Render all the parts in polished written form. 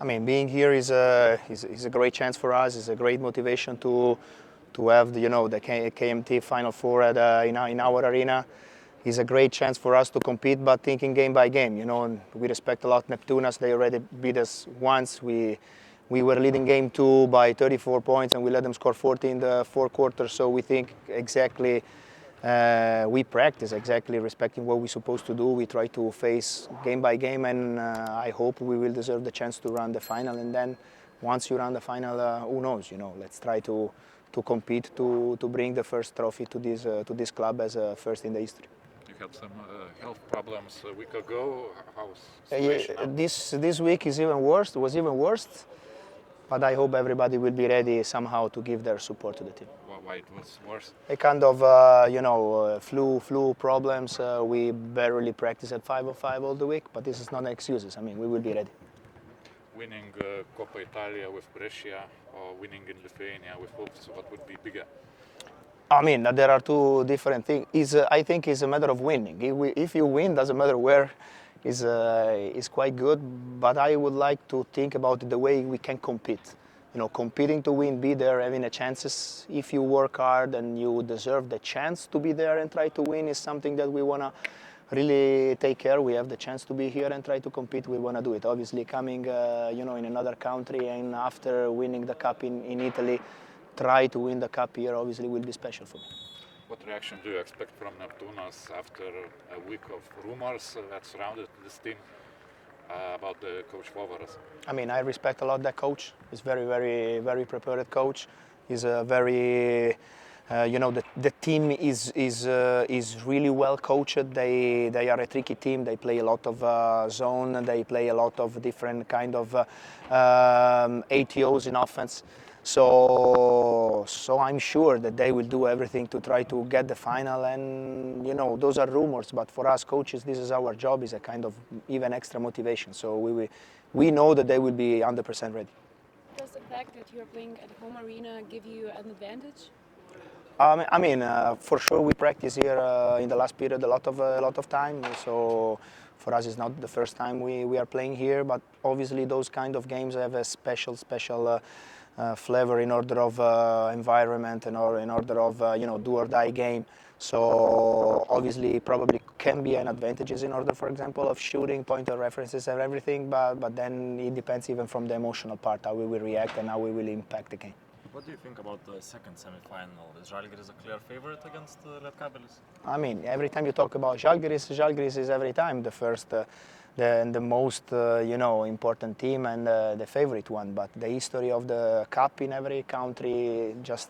I mean, being here is a great chance for us. It's a great motivation to have the KMT Final Four in our arena. It's a great chance for us to compete, but thinking game by game. And we respect a lot Neptunas. They already beat us once. We were leading game 2 by 34 points, and we let them score 40 in the fourth quarter. So we think exactly. We practice exactly respecting what we're supposed to do. We try to face game by game, and I hope we will deserve the chance to run the final. And then once you run the final, who knows? Let's try to compete to bring the first trophy to this club as first in the history. You had some health problems a week ago. How's the situation now? This week is even worse. Was even worse. But I hope everybody will be ready somehow to give their support to the team. Why it was worse? A kind of, flu problems. We barely practice at 5-on-5 all the week, but this is not an excuses. I mean, we will be ready. Winning Coppa Italia with Brescia or winning in Lithuania with Hopes, what would be bigger? I mean, there are two different things. I think it's a matter of winning. If you win, doesn't matter where, is quite good. But I would like to think about the way we can compete. Competing to win, be there, having a chances. If you work hard and you deserve the chance to be there and try to win is something that we want to really take care. We have the chance to be here and try to compete. We want to do it. Obviously, coming, in another country and after winning the cup in Italy, try to win the cup here obviously will be special for me. What reaction do you expect from Neptunas after a week of rumors that surrounded this team about the coach Vovaras? I mean, I respect a lot that coach. He's very, very, very prepared coach. He's a very, the team is really well coached. They are a tricky team. They play a lot of zone. They play a lot of different kind of ATOs in offense. So I'm sure that they will do everything to try to get the final, and those are rumors, but for us coaches this is our job, is a kind of even extra motivation, so we know that they will be 100% ready. Does the fact that you're playing at home arena give you an advantage? I mean, for sure we practice here in the last period a lot of time, so for us it's not the first time we are playing here, but obviously those kind of games have a special flavor in order of environment and in order of do or die game. So obviously probably can be an advantages in order, for example, of shooting, point of references and everything, but then it depends even from the emotional part how we will react and how we will impact the game. What do you think about the second semi-final? Is Žalgiris a clear favorite against Lietkabelis? I mean, every time you talk about Žalgiris is every time the first the most important team and the favorite one, but the history of the cup in every country just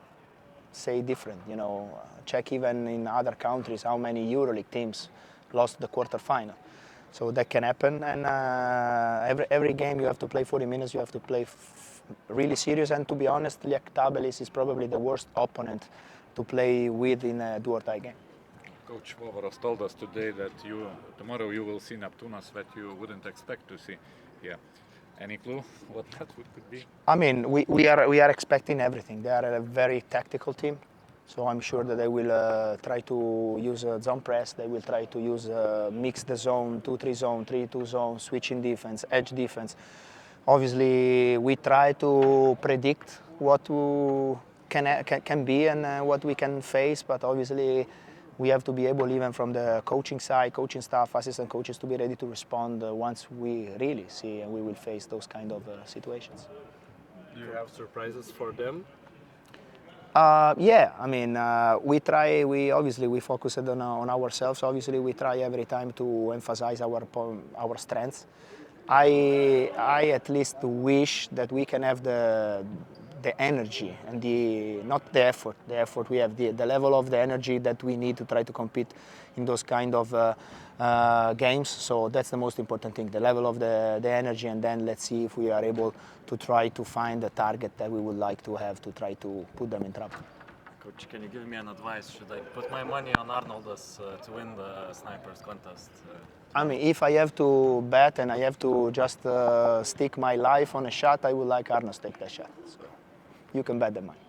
say different. Check even in other countries how many EuroLeague teams lost the quarterfinal, so that can happen. And every game you have to play 40 minutes, you have to play really serious, and to be honest, Lietkabelis is probably the worst opponent to play with in a do-or-die game. Coach Vovaras told us today that tomorrow you will see Neptunas that you wouldn't expect to see here. Any clue what that could be? I mean, we are expecting everything. They are a very tactical team, so I'm sure that they will try to use zone press. They will try to use mix the zone, 2-3 zone, 3-2 zone, switching defense, edge defense. Obviously, we try to predict what can be and what we can face, but obviously we have to be able, even from the coaching side, coaching staff, assistant coaches, to be ready to respond once we really see and we will face those kind of situations. Do you have surprises for them? Yeah, I mean, we try. We focus on ourselves. Obviously, we try every time to emphasize our strengths. I at least wish that we can have the energy and not the effort. The effort we have, the level of the energy that we need to try to compete in those kind of games. So that's the most important thing, the level of the energy, and then let's see if we are able to try to find the target that we would like to have to try to put them in trouble. Coach, can you give me an advice? Should I put my money on Arnoldas to win the snipers contest? I mean, if I have to bet and I have to just stick my life on a shot, I would like Arnolds to take that shot. So you can bet the money.